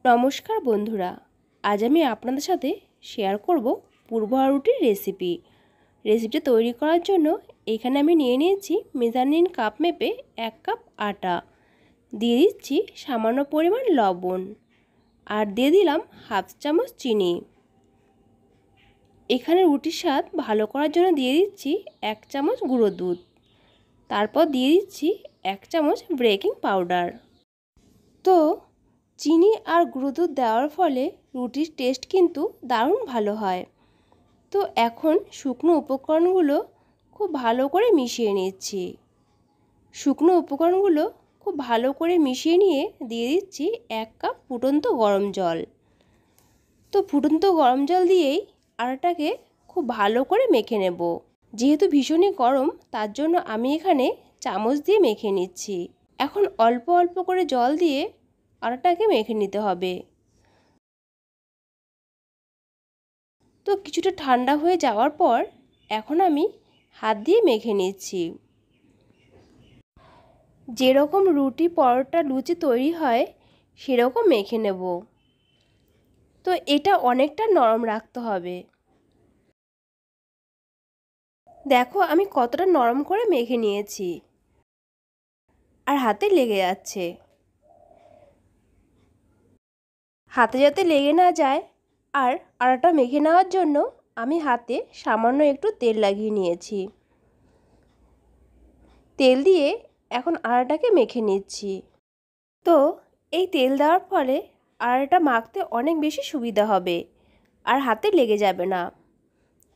নমস্কার বন্ধুরা, আজ আমি আপনাদের সাথে শেয়ার করব পূর্বহার রুটির রেসিপিটা তৈরি করার জন্য এখানে আমি নিয়ে নিয়েছি মেজারমেন্ট কাপ মেপে 1 কাপ আটা, দিয়ে দিচ্ছি সামান্য পরিমাণ লবণ আর দিয়ে দিলাম হাফ চামচ চিনি। এখানে রুটির স্বাদ ভালো করার জন্য দিয়ে দিচ্ছি 1 চামচ গুঁড়ো দুধ, তারপর দিয়ে দিচ্ছি 1 চামচ বেকিং পাউডার। তো চিনি আর গুঁড়ো দুধ দেওয়ার ফলে রুটির টেস্ট কিন্তু দারুণ ভালো হয়। তো এখন শুকনো উপকরণগুলো খুব ভালো করে মিশিয়ে নিচ্ছি। শুকনো উপকরণগুলো খুব ভালো করে মিশিয়ে নিয়ে দিয়ে দিচ্ছি 1 কাপ ফুটন্ত গরম জল। তো ফুটন্ত গরম জল দিয়েই আটাটাকে খুব ভালো করে মেখে নেব। যেহেতু ভীষণই গরম, তার জন্য আমি এখানে চামচ দিয়ে মেখে নিচ্ছি। এখন অল্প অল্প করে জল দিয়ে আটাটাকে মেখে নিতে হবে। তো কিছুটা ঠান্ডা হয়ে যাওয়ার পর এখন আমি হাত দিয়ে মেখে নিচ্ছি। যেরকম রুটি, পরোটা, লুচি তৈরি হয় সেরকম মেখে নেব। তো এটা অনেকটা নরম রাখতে হবে। দেখো আমি কতটা নরম করে মেখে নিয়েছি, আর হাতে লেগে যাচ্ছে। হাতে যাতে লেগে না যায় আর আটাটা মেখে নেওয়ার জন্য আমি হাতে সামান্য একটু তেল লাগিয়ে নিয়েছি। তেল দিয়ে এখন আটাটাকে মেখে নিচ্ছি। তো এই তেল দেওয়ার ফলে আটাটা মাখতে অনেক বেশি সুবিধা হবে আর হাতে লেগে যাবে না।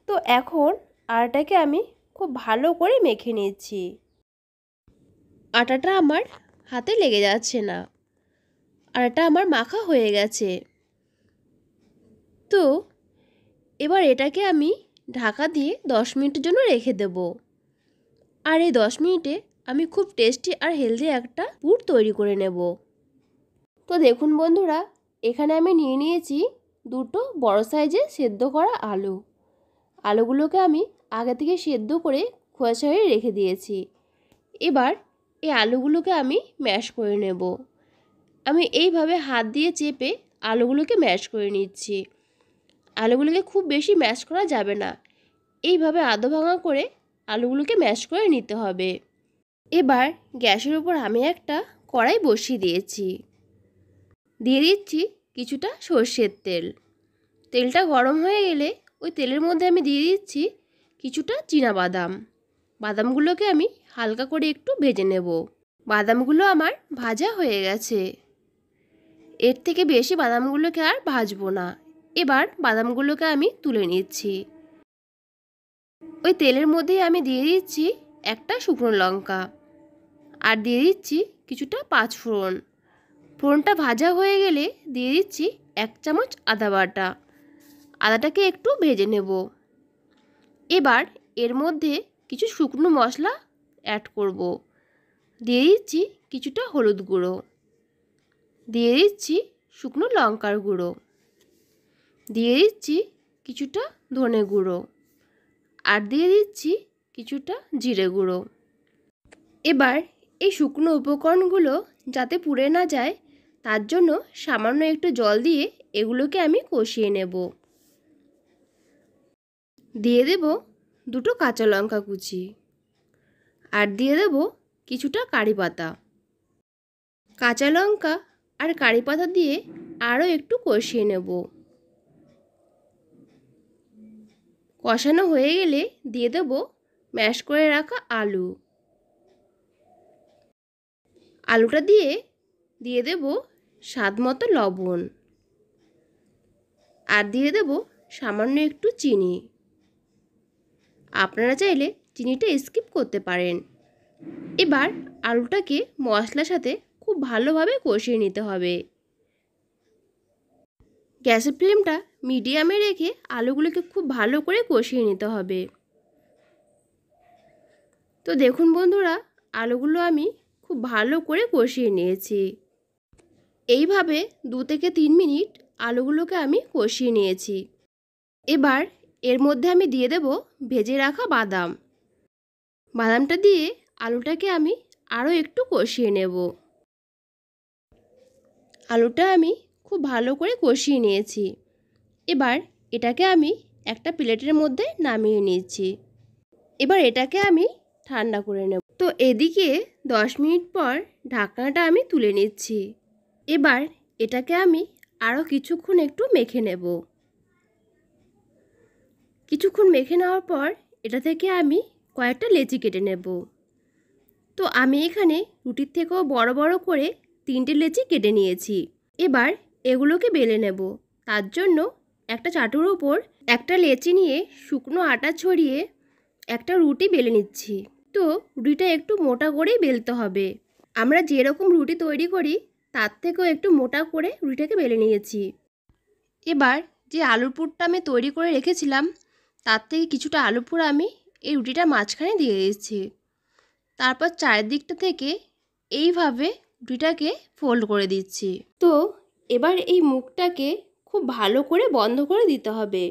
তো এখন আটাটাকে আমি খুব ভালো করে মেখে নিচ্ছি। আটাটা আমার হাতে লেগে যাচ্ছে না, আটাটা আমার মাখা হয়ে গেছে। তো এবার এটাকে আমি ঢাকা দিয়ে 10 মিনিটের জন্য রেখে দেব। আর এই 10 মিনিটে আমি খুব টেস্টি আর হেলদি একটা পুর তৈরি করে নেব। তো দেখুন বন্ধুরা, এখানে আমি নিয়ে নিয়েছি দুটো বড় সাইজের সেদ্ধ করা আলু। আলুগুলোকে আমি আগে থেকে সেদ্ধ করে খোসা ছাড়িয়ে রেখে দিয়েছি। এবার এই আলুগুলোকে আমি ম্যাশ করে নেব। আমি এইভাবে হাত দিয়ে চেপে আলুগুলোকে ম্যাশ করে নিচ্ছি। আলুগুলোকে খুব বেশি ম্যাশ করা যাবে না, এইভাবে আধো ভাঙা করে আলুগুলোকে ম্যাশ করে নিতে হবে। এবার গ্যাসের উপর আমি একটা কড়াই বসিয়ে দিয়েছি। দিয়ে দিচ্ছি কিছুটা সর্ষের তেল। তেলটা গরম হয়ে গেলে ওই তেলের মধ্যে আমি দিয়ে দিচ্ছি কিছুটা চীনাবাদাম। বাদামগুলোকে আমি হালকা করে একটু ভেজে নেব। বাদামগুলো আমার ভাজা হয়ে গেছে। এর থেকে বেশি বাদামগুলোকে আর ভাজবো না। এবার বাদামগুলোকে আমি তুলে নিচ্ছি। ওই তেলের মধ্যেই আমি দিয়ে দিচ্ছি একটা শুকনো লঙ্কা আর দিয়ে দিচ্ছি কিছুটা পাঁচফোড়ন। ফোড়নটা ভাজা হয়ে গেলে দিয়ে দিচ্ছি 1 চামচ আদা বাটা। আদাটাকে একটু ভেজে নেব। এবার এর মধ্যে কিছু শুকনো মশলা অ্যাড করব। দিয়ে দিচ্ছি কিছুটা হলুদ গুঁড়ো, দিয়ে দিচ্ছি শুকনো লঙ্কার গুঁড়ো, দিয়ে দিচ্ছি কিছুটা ধনে গুঁড়ো আর দিয়ে দিচ্ছি কিছুটা জিরে গুঁড়ো। এবার এই শুকনো উপকরণগুলো যাতে পুড়ে না যায় তার জন্য সামান্য একটু জল দিয়ে এগুলোকে আমি কষিয়ে নেব। দিয়ে দেব দুটো কাঁচা লঙ্কা কুচি আর দিয়ে দেব কিছুটা কারি পাতা। কাঁচা লঙ্কা আর কারি পাতা দিয়ে আরও একটু কষিয়ে নেব। কষানো হয়ে গেলে দিয়ে দেব ম্যাশ করে রাখা আলু। আলুটা দিয়ে দেব স্বাদ মতো লবণ আর দিয়ে দেব সামান্য একটু চিনি। আপনারা চাইলে চিনিটা স্কিপ করতে পারেন। এবার আলুটাকে মশলার সাথে খুব ভালোভাবে কষিয়ে নিতে হবে। গ্যাসের ফ্লেমটা মিডিয়ামে রেখে আলুগুলোকে খুব ভালো করে কষিয়ে নিতে হবে। তো দেখুন বন্ধুরা, আলুগুলো আমি খুব ভালো করে কষিয়ে নিয়েছি। এইভাবে 2 থেকে 3 মিনিট আলুগুলোকে আমি কষিয়ে নিয়েছি। এবার এর মধ্যে আমি দিয়ে দেব ভেজে রাখা বাদাম। বাদামটা দিয়ে আলুটাকে আমি আরও একটু কষিয়ে নেব। আলুটা আমি খুব ভালো করে কষিয়ে নিয়েছি। এবার এটাকে আমি একটা প্লেটের মধ্যে নামিয়ে নিয়েছি। এবার এটাকে আমি ঠান্ডা করে নেব। তো এদিকে 10 মিনিট পর ঢাকনাটা আমি তুলে নিচ্ছি। এবার এটাকে আমি আরও কিছুক্ষণ একটু মেখে নেব। কিছুক্ষণ মেখে নেওয়ার পর এটা থেকে আমি কয়েকটা লেচি কেটে নেব। তো আমি এখানে রুটির থেকেও বড় বড় করে 3টে লেচি কেটে নিয়েছি। এবার এগুলোকে বেলে নেব। তার জন্য একটা চাটুর উপর একটা লেচি নিয়ে শুকনো আটা ছড়িয়ে একটা রুটি বেলে নিচ্ছি। তো রুটিটা একটু মোটা করেই বেলতে হবে। আমরা যেরকম রুটি তৈরি করি তার থেকেও একটু মোটা করে রুটিটাকে বেলে নিয়েছি। এবার যে আলুর পুরটা আমি তৈরি করে রেখেছিলাম তার থেকে কিছুটা আলু পুর আমি এই রুটিটার মাঝখানে দিয়ে দিচ্ছি। তারপর চারিদিকটা থেকে এইভাবে রুটিটাকে ফোল্ড করে দিচ্ছি। তো এবার এই মুখটাকে খুব ভালো করে বন্ধ করে দিতে হবে।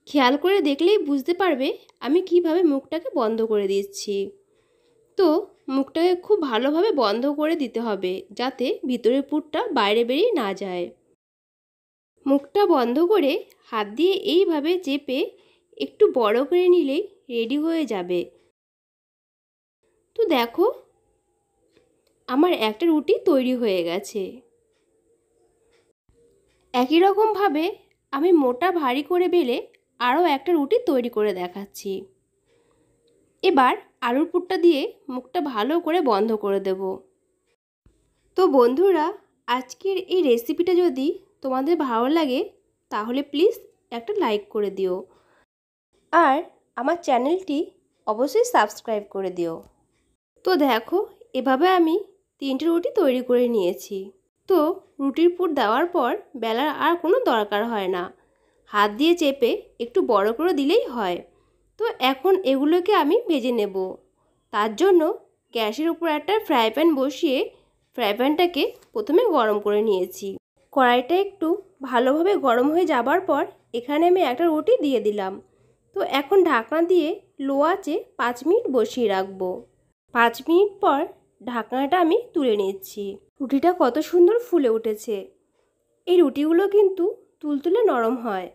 খেয়াল করে দেখলেই বুঝতে পারবে আমি কিভাবে মুখটাকে বন্ধ করে দিচ্ছি। তো মুখটাকে খুব ভালোভাবে বন্ধ করে দিতে হবে যাতে ভিতরের পুরটা বাইরে বেরিয়ে না যায়। মুখটা বন্ধ করে হাত দিয়ে এইভাবে চেপে একটু বড় করে নিলেই রেডি হয়ে যাবে। তো দেখো আমার একটা রুটি তৈরি হয়ে গেছে। একই রকমভাবে আমি মোটা ভারী করে বেলে আরও একটা রুটি তৈরি করে দেখাচ্ছি। এবার আলুর পুরটা দিয়ে মুখটা ভালো করে বন্ধ করে দেব। তো বন্ধুরা, আজকের এই রেসিপিটা যদি তোমাদের ভালো লাগে তাহলে প্লিজ একটা লাইক করে দিও আর আমার চ্যানেলটি অবশ্যই সাবস্ক্রাইব করে দিও। তো দেখো এভাবে আমি 3টে রুটি তৈরি করে নিয়েছি। তো রুটির পুর দেওয়ার পর বেলার আর কোনো দরকার হয় না, হাত দিয়ে চেপে একটু বড় করে দিলেই হয়। তো এখন এগুলোকে আমি ভেজে নেব। তার জন্য গ্যাসের উপর একটা ফ্রাই প্যান বসিয়ে ফ্রাই প্যানটাকে প্রথমে গরম করে নিয়েছি। কড়াইটা একটু ভালোভাবে গরম হয়ে যাবার পর এখানে আমি একটা রুটি দিয়ে দিলাম। তো এখন ঢাকনা দিয়ে লো আঁচে 5 মিনিট বসিয়ে রাখবো। 5 মিনিট পর ঢাকনাটা আমি তুলে নিচ্ছি। রুটিটা কত সুন্দর ফুলে উঠেছে। এই রুটিগুলো কিন্তু তুলতুলে নরম হয়।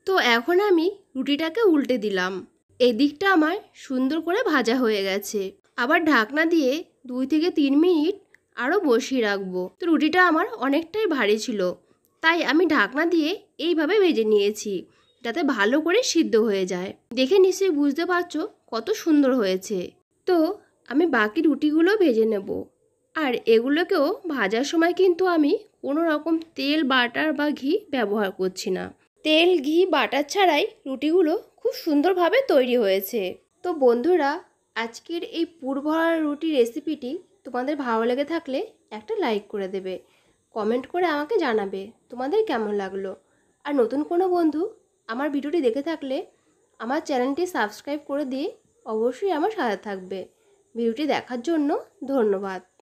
তো এখন আমি রুটিটাকে উল্টে দিলাম। এদিকটা আমার সুন্দর করে ভাজা হয়ে গেছে। আবার ঢাকনা দিয়ে 2 থেকে 3 মিনিট আরও বসিয়ে রাখবো। তো রুটিটা আমার অনেকটাই ভারী ছিল, তাই আমি ঢাকনা দিয়ে এইভাবে ভেজে নিয়েছি যাতে ভালো করে সিদ্ধ হয়ে যায়। দেখে নিশ্চয়ই বুঝতে পারছো কত সুন্দর হয়েছে। তো আমি বাকি রুটিগুলো ভেজে নেব। আর এগুলোকেও ভাজার সময় কিন্তু আমি কোনো রকম তেল, বাটার বা ঘি ব্যবহার করছি না। তেল, ঘি, বাটার ছাড়াই রুটিগুলো খুব সুন্দরভাবে তৈরি হয়েছে। তো বন্ধুরা, আজকের এই পুর ভরা রুটি রেসিপিটি তোমাদের ভালো লেগে থাকলে একটা লাইক করে দেবে, কমেন্ট করে আমাকে জানাবে তোমাদের কেমন লাগলো। আর নতুন কোনো বন্ধু আমার ভিডিওটি দেখে থাকলে আমার চ্যানেলটি সাবস্ক্রাইব করে দিয়ে অবশ্যই আমার সাথে থাকবে। ভিডিওটি দেখার জন্য ধন্যবাদ।